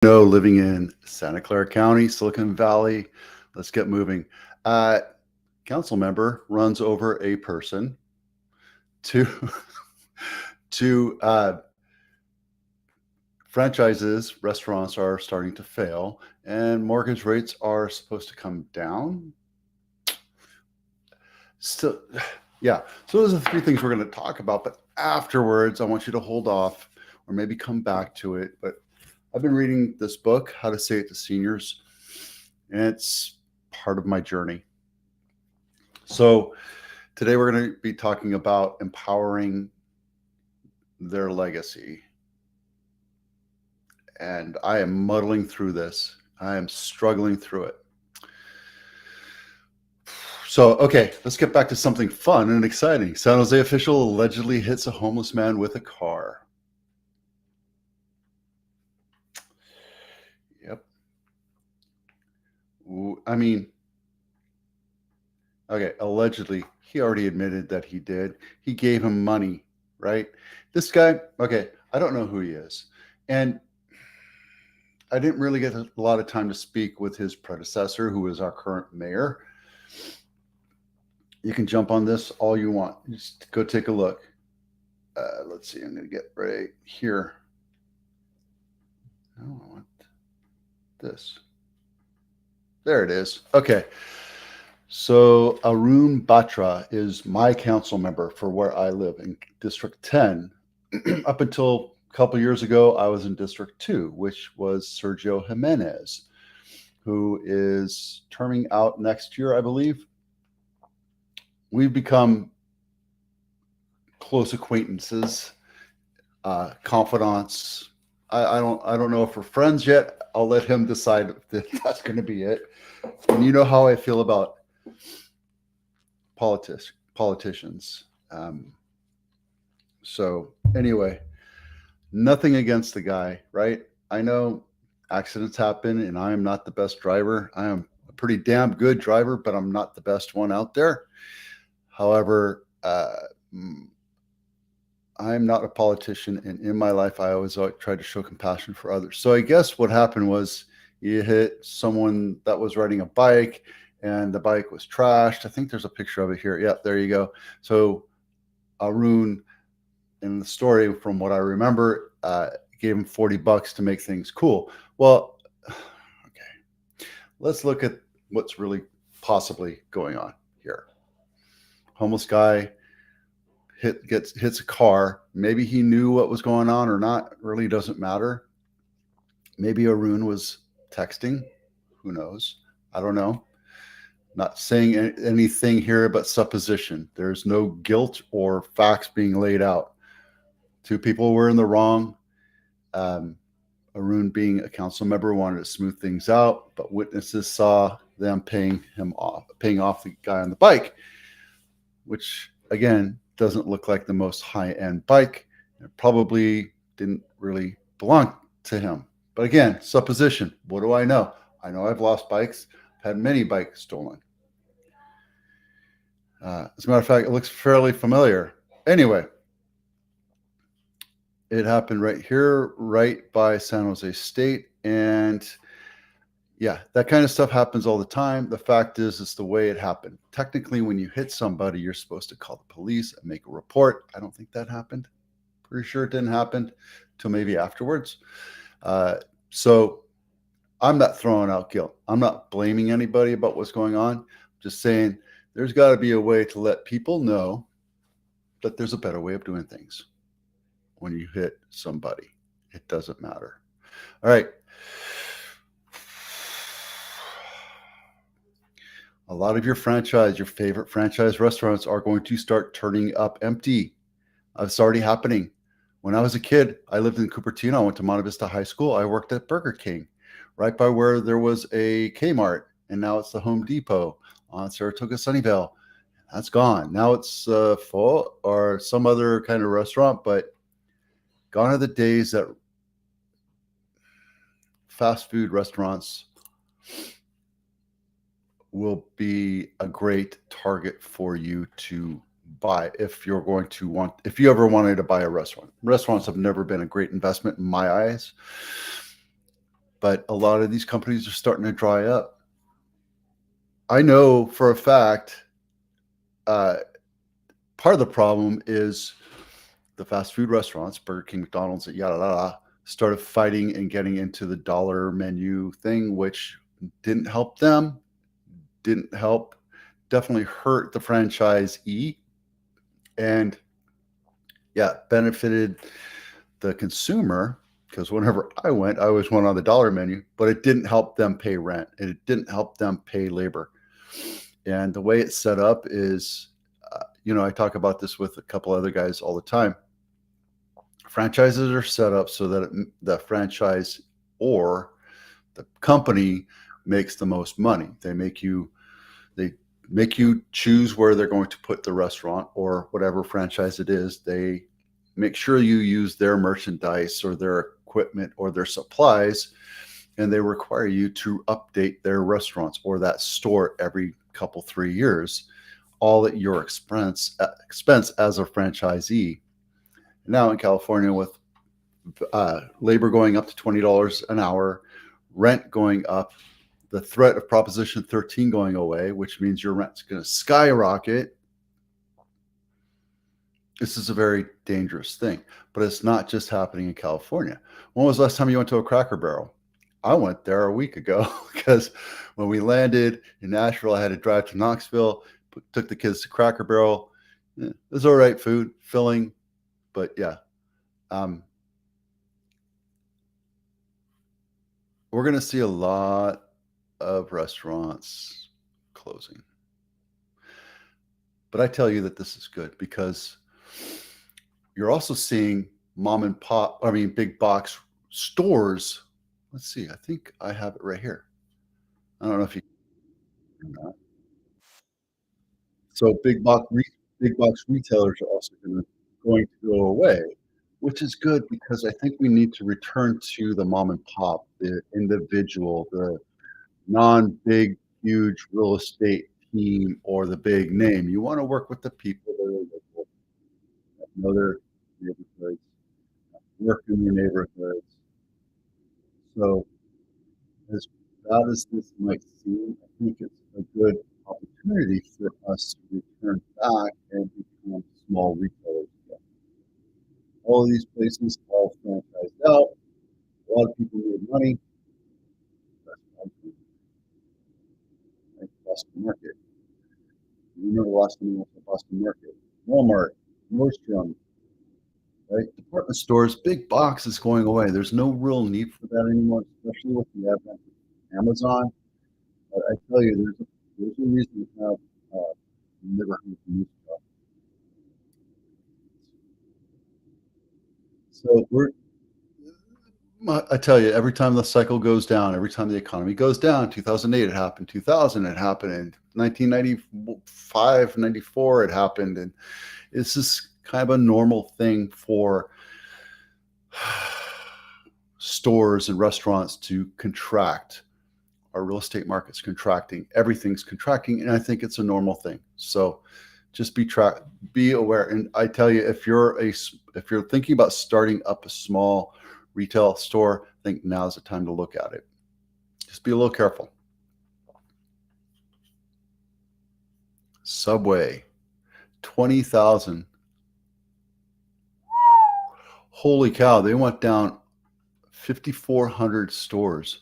No, living in Santa Clara County, Silicon Valley. Let's get moving. Uh, Council member runs over a person to to franchises. Restaurants are starting to fail, and mortgage rates are supposed to come down. So, yeah. So those are the three things we're going to talk about. But afterwards, I want you to hold off or maybe come back to it. But I've been reading this book, How to Say It to Seniors, and it's part of my journey. So today we're going to be talking about empowering their legacy. And I am muddling through this. I am struggling through it. So, okay, let's get back to something fun and exciting. San Jose official allegedly hits a homeless man with a car. Yep. I mean, okay, allegedly, he already admitted that he did. He gave him money, right? This guy, okay, I don't know who he is. And I didn't really get a lot of time to speak with his predecessor, who is our current mayor. You can jump on this all you want. Just go take a look. Let's see. I'm going to get right here. I want this. There it is. Okay. So Arun Batra is my council member for where I live in District 10. Up until a couple years ago, I was in District 2, which was Sergio Jimenez, who is terming out next year, I believe. We've become close acquaintances, confidants. I don't know if we're friends yet. I'll let him decide if that's going to be it. And you know how I feel about politicians. So anyway, nothing against the guy, right? I know accidents happen, and I am not the best driver. I am a pretty damn good driver, but I'm not the best one out there. However, I'm not a politician, and in my life, I always try to show compassion for others. So I guess what happened was you hit someone that was riding a bike, and the bike was trashed. I think there's a picture of it here. Yeah, there you go. So Arun, in the story, from what I remember, gave him $40 to make things cool. Well, okay, let's look at what's really possibly going on here. Homeless guy hits a car. Maybe he knew what was going on or not. It really doesn't matter. Maybe Arun was texting. Who knows? I don't know. Not saying anything here but supposition. There's no guilt or facts being laid out. Two people were in the wrong. Arun, being a council member, wanted to smooth things out, but witnesses saw them paying off the guy on the bike, which again doesn't look like the most high-end bike. It probably didn't really belong to him. But again, supposition. What do I know? I know I've lost bikes. I've had many bikes stolen. As a matter of fact, it looks fairly familiar. Anyway, it happened right here, right by San Jose State. And yeah, that kind of stuff happens all the time. The fact is, it's the way it happened. Technically, when you hit somebody, you're supposed to call the police and make a report. I don't think that happened. Pretty sure it didn't happen till maybe afterwards. So I'm not throwing out guilt. I'm not blaming anybody about what's going on. I'm just saying there's got to be a way to let people know that there's a better way of doing things. When you hit somebody, it doesn't matter. All right. A lot of your favorite franchise restaurants are going to start turning up empty. It's already happening. When I was a kid, I lived in Cupertino. I went to Monte Vista High School. I worked at Burger King, right by where there was a Kmart, and now it's the Home Depot on Saratoga Sunnyvale. That's gone. Now it's Pho or some other kind of restaurant, but gone are the days that fast food restaurants will be a great target for you to buy if you ever wanted to buy a restaurant. Restaurants have never been a great investment in my eyes. but a lot of these companies are starting to dry up. I know for a fact, uh, part of the problem is the fast food restaurants, Burger King, McDonald's, yada yada, started fighting and getting into the dollar menu thing, which didn't help them, didn't help, definitely hurt the franchisee, and yeah, benefited the consumer because whenever I went, I always went on the dollar menu, but it didn't help them pay rent and it didn't help them pay labor. And the way it's set up is, I talk about this with a couple other guys all the time. Franchises are set up so that the franchise or the company makes the most money. They make you choose where they're going to put the restaurant or whatever franchise it is. They make sure you use their merchandise or their equipment or their supplies, and they require you to update their restaurants or that store every couple 3 years, all at your expense as a franchisee. Now in California, with labor going up to $20 an hour, rent going up, the threat of Proposition 13 going away, which means your rent's going to skyrocket. This is a very dangerous thing, but it's not just happening in California. When was the last time you went to a Cracker Barrel? I went there a week ago because when we landed in Nashville, I had to drive to Knoxville, took the kids to Cracker Barrel. It was all right food, filling, but yeah. We're going to see a lot of restaurants closing. But I tell you that this is good because you're also seeing big box stores. Let's see, I think I have it right here. I don't know if you can or not. So big box retailers are also going to go away, which is good because I think we need to return to the mom and pop, the individual, the non-big, huge real estate team or the big name. You want to work with the people that are local, that know their neighborhoods, work in your neighborhoods. So as bad as this might seem, I think it's a good opportunity for us to return back and become small retailers again. All of these places all franchised out. A lot of people made money. Like Boston Market. You remember the last time you went to Boston Market? Walmart, Nordstrom, right? Department stores, big box is going away. There's no real need for that anymore, especially with the advent of Amazon. But I tell you, there's a reason to have neighborhood news stuff. So I tell you, every time the cycle goes down, every time the economy goes down, 2008 it happened, 2000 it happened, in 1995, 94 it happened, and it's just kind of a normal thing for stores and restaurants to contract. Our real estate market's contracting, everything's contracting, and I think it's a normal thing. So just be aware. And I tell you, if you're thinking about starting up a small retail store, I think now's the time to look at it. Just be a little careful. Subway, 20,000. Holy cow, they went down 5,400 stores.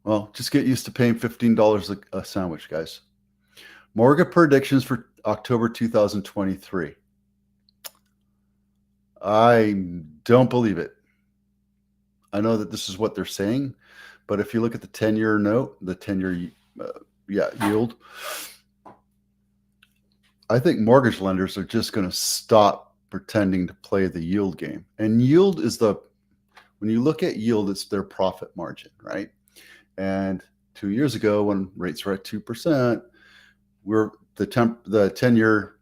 Well, just get used to paying $15 a sandwich, guys. Mortgage predictions for October 2023. I don't believe it. I know that this is what they're saying, but if you look at the 10-year note, the 10-year yield, I think mortgage lenders are just going to stop pretending to play the yield game. And yield is when you look at yield, it's their profit margin, right? And 2 years ago, when rates were at 2%, the 10-year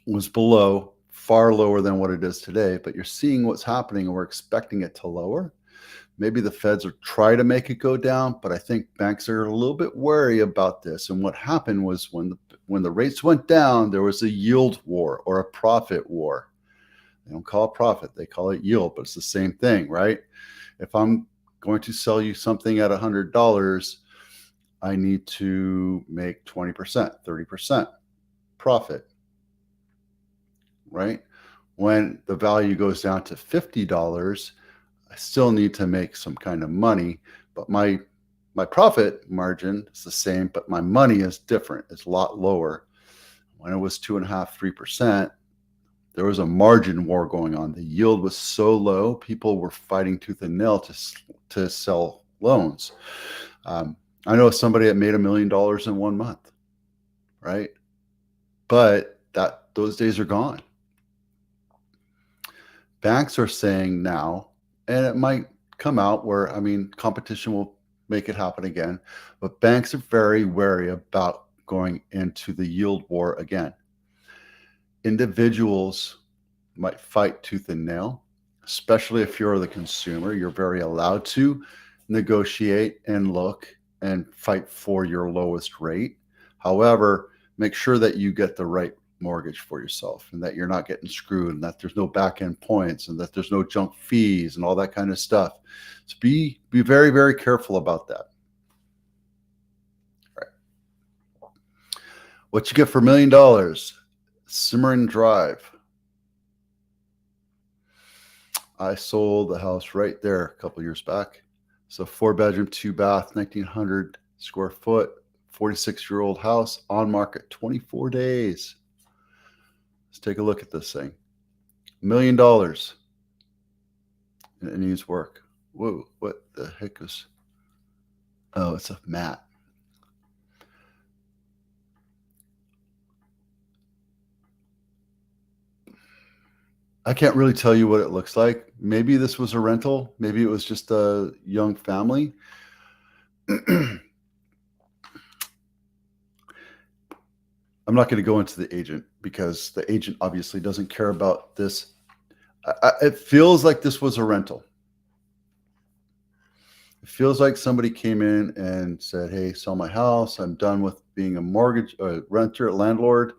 was far lower than what it is today. But you're seeing what's happening, and we're expecting it to lower. Maybe the feds will try to make it go down, but I think banks are a little bit wary about this. And what happened was when the rates went down, there was a yield war or a profit war. They don't call it profit. They call it yield, but it's the same thing, right? If I'm going to sell you something at $100, I need to make 20%, 30% profit, right? When the value goes down to $50, I still need to make some kind of money, but my profit margin is the same, but my money is different. It's a lot lower. When it was 2.5%, 3%, there was a margin war going on. The yield was so low, people were fighting tooth and nail to sell loans. I know somebody that made $1 million in 1 month, right? But those days are gone. Banks are saying now, and it might come out where, competition will make it happen again, but banks are very wary about going into the yield war again. Individuals might fight tooth and nail, especially if you're the consumer. You're very allowed to negotiate and look and fight for your lowest rate. However, make sure that you get the right mortgage for yourself and that you're not getting screwed and that there's no back end points and that there's no junk fees and all that kind of stuff. So be very, very careful about that. All right. What you get for $1 million, Cimarron Drive. I sold the house right there a couple years back. So 4-bedroom, 2-bath, 1,900 square foot, 46-year-old house on market, 24 days. Let's take a look at this thing. $1 million. And it needs work. Whoa, what the heck is... Oh, it's a mat. I can't really tell you what it looks like. Maybe this was a rental. Maybe it was just a young family. I'm not going to go into the agent because the agent obviously doesn't care about this. It feels like this was a rental. It feels like somebody came in and said, hey, sell my house. I'm done with being a mortgage renter, landlord.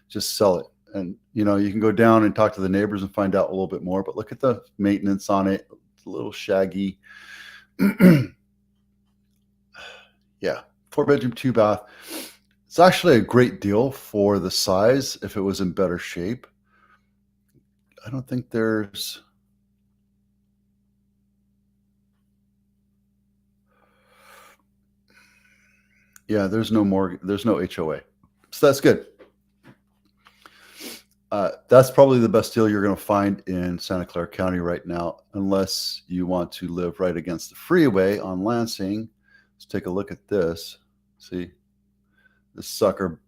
Just sell it. And, you can go down and talk to the neighbors and find out a little bit more. But look at the maintenance on it. It's a little shaggy. Yeah, 4-bedroom, 2-bath. It's actually a great deal for the size if it was in better shape. I don't think there's... Yeah, there's no mortgage, there's no HOA. So that's good. That's probably the best deal you're going to find in Santa Clara County right now, unless you want to live right against the freeway on Lansing. Let's take a look at this. See, this sucker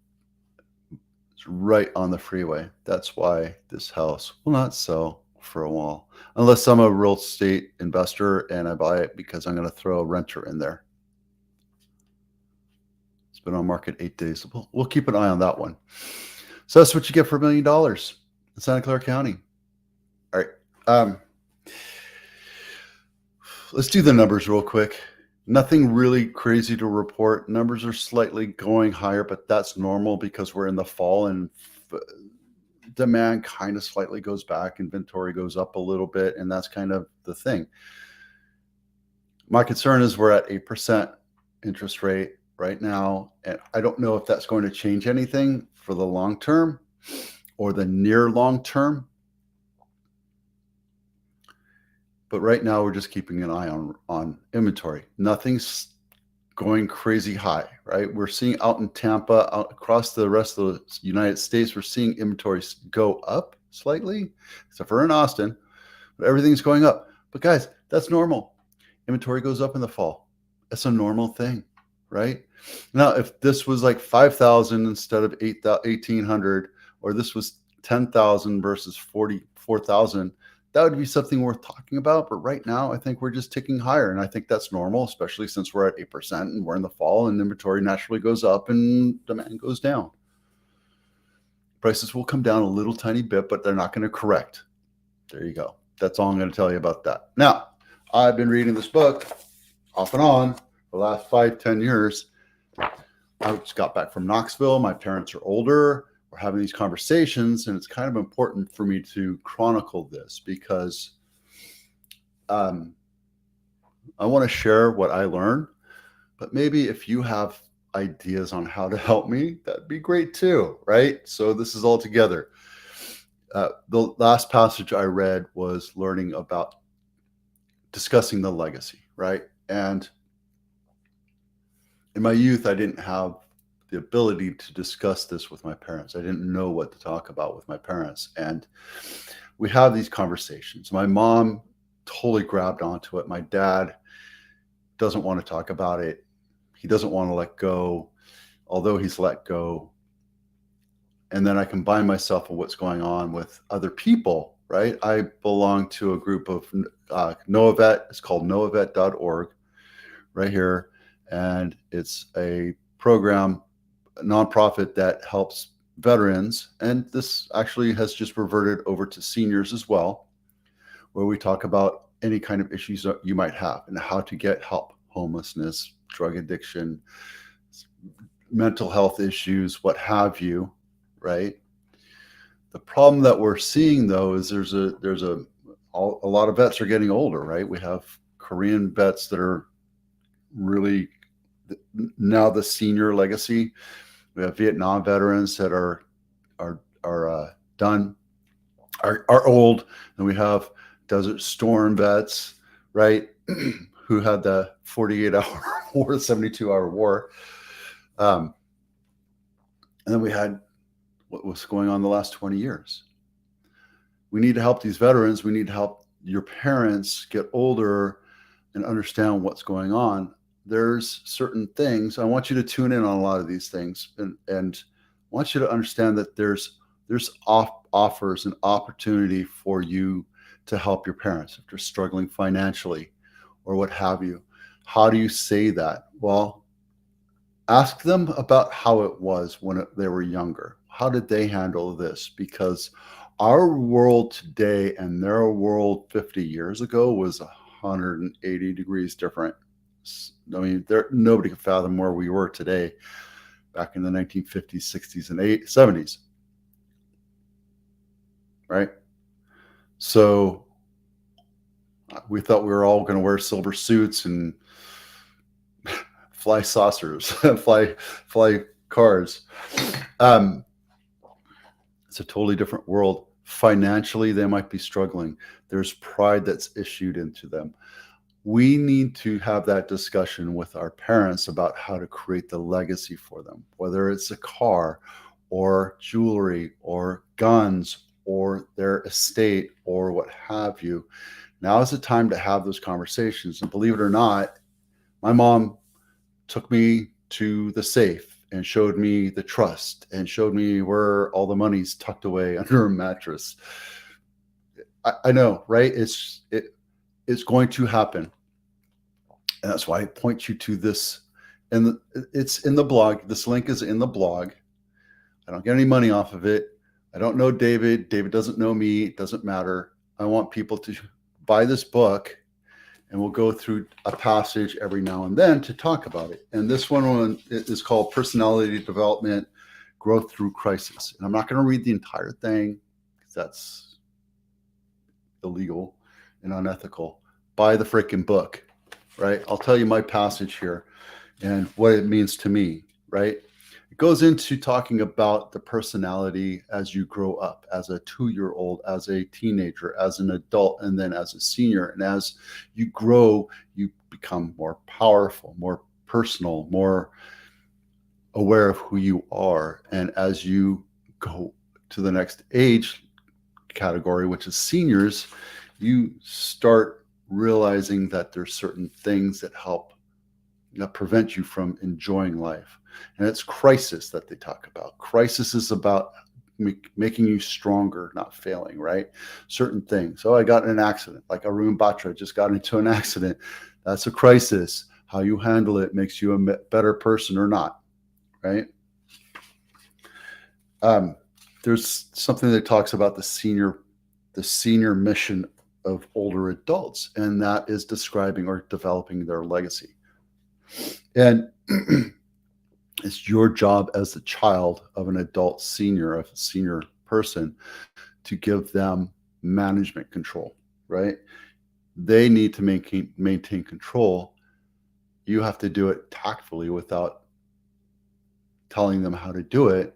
is right on the freeway. That's why this house will not sell for a while, unless I'm a real estate investor and I buy it because I'm going to throw a renter in there. It's been on market 8 days. We'll keep an eye on that one. So that's what you get for $1 million in Santa Clara County. All right. Let's do the numbers real quick. Nothing really crazy to report. Numbers are slightly going higher, but that's normal because we're in the fall and demand kind of slightly goes back. Inventory goes up a little bit, and that's kind of the thing. My concern is we're at 8% interest rate right now, and I don't know if that's going to change anything for the long term or the near long term. But right now we're just keeping an eye on inventory. Nothing's going crazy high, right? We're seeing out in Tampa, out across the rest of the United States, we're seeing inventories go up slightly, except for in Austin, but everything's going up. But guys, that's normal. Inventory goes up in the fall. That's a normal thing, right? Now, if this was like 5,000 instead of 1,800, or this was 10,000 versus 44,000, that would be something worth talking about. But right now, I think we're just ticking higher. And I think that's normal, especially since we're at 8% and we're in the fall and inventory naturally goes up and demand goes down. Prices will come down a little tiny bit, but they're not going to correct. There you go. That's all I'm going to tell you about that. Now, I've been reading this book off and on for the last 5-10 years. I just got back from Knoxville. My parents are older. we're having these conversations, and it's kind of important for me to chronicle this because I want to share what I learned, but maybe if you have ideas on how to help me, that'd be great too, right? So this is all together. The last passage I read was learning about discussing the legacy, right? And in my youth, I didn't have the ability to discuss this with my parents. I didn't know what to talk about with my parents. And we have these conversations. My mom totally grabbed onto it. My dad doesn't want to talk about it. He doesn't want to let go, although he's let go. And then I combine myself with what's going on with other people, right? I belong to a group of NoahVet. It's called noahvet.org right here. And it's a program, a nonprofit that helps veterans. And this actually has just reverted over to seniors as well, where we talk about any kind of issues that you might have and how to get help, homelessness, drug addiction, mental health issues, what have you, right? The problem that we're seeing though is there's a lot of vets are getting older, right? We have Korean vets that are really now the senior legacy. We have Vietnam veterans that are done, are old, and we have Desert Storm vets, right? Who had the 48-hour war, 72-hour war. And then we had what was going on the last 20 years. We need to help these veterans. We need to help your parents get older and understand what's going on. There's certain things. I want you to tune in on a lot of these things, and I want you to understand that there's offers and opportunity for you to help your parents if they're struggling financially or what have you. How do you say that? Well, ask them about how it was when they were younger. How did they handle this? Because our world today and their world 50 years ago was 180 degrees different. I mean, nobody could fathom where we were today back in the 1950s, 60s, and 70s. Right? So we thought we were all going to wear silver suits and fly saucers, fly cars. It's a totally different world. Financially, they might be struggling. There's pride that's issued into them. We need to have that discussion with our parents about how to create the legacy for them, whether it's a car or jewelry or guns or their estate or what have you. Now is the time to have those conversations. And believe it or not, my mom took me to the safe and showed me the trust and showed me where all the money's tucked away under a mattress. I know, right? It's going to happen. And that's why I point you to this. And it's in the blog. This link is in the blog. I don't get any money off of it. I don't know David. David doesn't know me. It doesn't matter. I want people to buy this book, and we'll go through a passage every now and then to talk about it. And this one is called Personality Development, Growth Through Crisis. And I'm not going to read the entire thing because that's illegal and unethical. Buy the freaking book, right? I'll tell you my passage here and what it means to me, right? It goes into talking about the personality as you grow up, as a 2-year-old, as a teenager, as an adult, and then as a senior. And as you grow, you become more powerful, more personal, more aware of who you are. And as you go to the next age category, which is seniors, you start realizing that there's certain things that help prevent you from enjoying life. And it's crisis that they talk about. Crisis is about making you stronger, not failing, right? Certain things. So I got in an accident, like Arun Batra just got into an accident. That's a crisis. How you handle it makes you a better person or not, right? There's something that talks about the senior mission of older adults, and that is describing or developing their legacy. And It's your job as the child of an adult senior, of a senior person, to give them management control, right? They need to maintain control. You have to do it tactfully without telling them how to do it.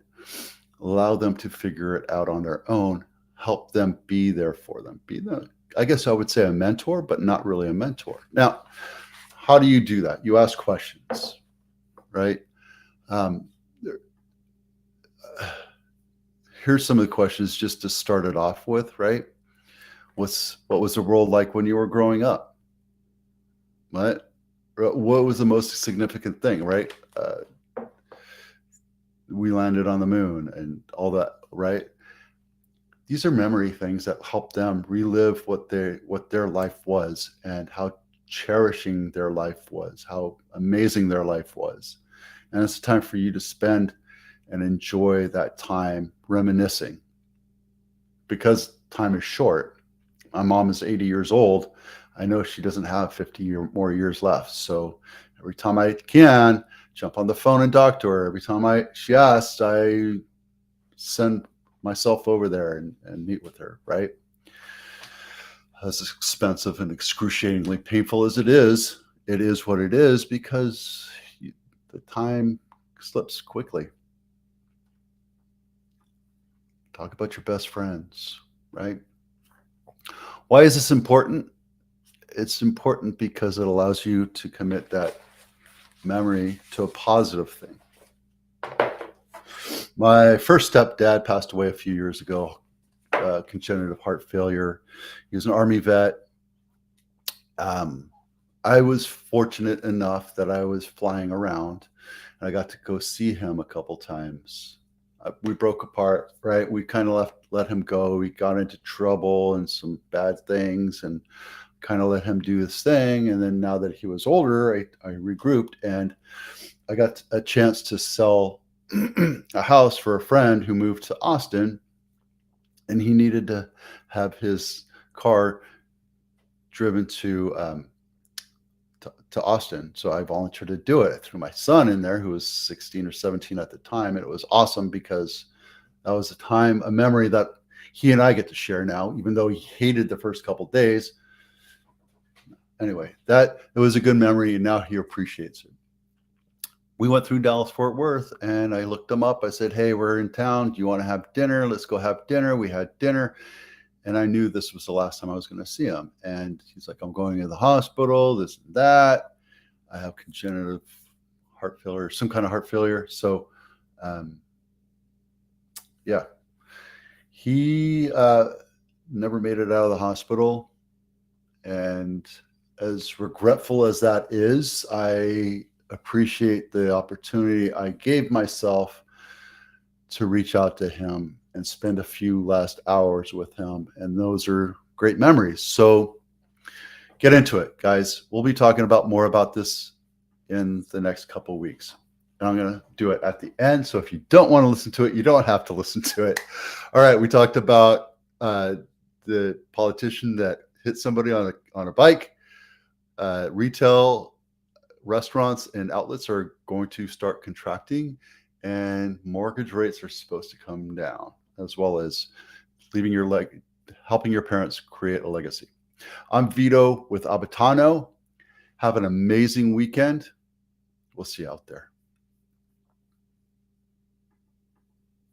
Allow them to figure it out on their own. Help them, be there for them. Be the, I guess I would say, a mentor, but not really a mentor. Now, how do you do that? You ask questions, right? Um, Here's some of the questions just to start it off with, right? What was the world like when you were growing up? What was the most significant thing, right? We landed on the moon and all that, right? These are memory things that help them relive what their life was and how cherishing their life was, how amazing their life was. And it's time for you to spend and enjoy that time reminiscing, because time is short. My mom is 80 years old. I know she doesn't have 50 more years left. So every time I can, jump on the phone and talk to her. Every time she asks, I send myself over there and meet with her, right? As expensive and excruciatingly painful as it is what it is, because the time slips quickly. Talk about your best friends, right? Why is this important? It's important because it allows you to commit that memory to a positive thing. My first stepdad passed away a few years ago, congenital heart failure. He was an Army vet. I was fortunate enough that I was flying around and I got to go see him a couple times. We broke apart, right? We kind of let him go. We got into trouble and some bad things and kind of let him do his thing. And then now that he was older, I regrouped and I got a chance to sell a house for a friend who moved to Austin, and he needed to have his car driven to Austin. So I volunteered to do it. I threw my son in there, who was 16 or 17 at the time. And it was awesome because that was a memory that he and I get to share now, even though he hated the first couple days. Anyway, it was a good memory, and now he appreciates it. We went through Dallas Fort Worth and I looked him up. I said, "Hey, we're in town. Do you want to have dinner? Let's go have dinner." We had dinner. And I knew this was the last time I was going to see him. And he's like, "I'm going to the hospital, this and that. I have congenital heart failure, some kind of heart failure." So, yeah, he never made it out of the hospital. And as regretful as that is, I appreciate the opportunity I gave myself to reach out to him and spend a few last hours with him. And those are great memories. So get into it, guys. We'll be talking about more about this in the next couple of weeks. And I'm going to do it at the end. So if you don't want to listen to it, you don't have to listen to it. All right. We talked about the politician that hit somebody on a bike. Retail restaurants and outlets are going to start contracting, and mortgage rates are supposed to come down, as well as helping your parents create a legacy. I'm Vito with Abitano. Have an amazing weekend. We'll see you out there.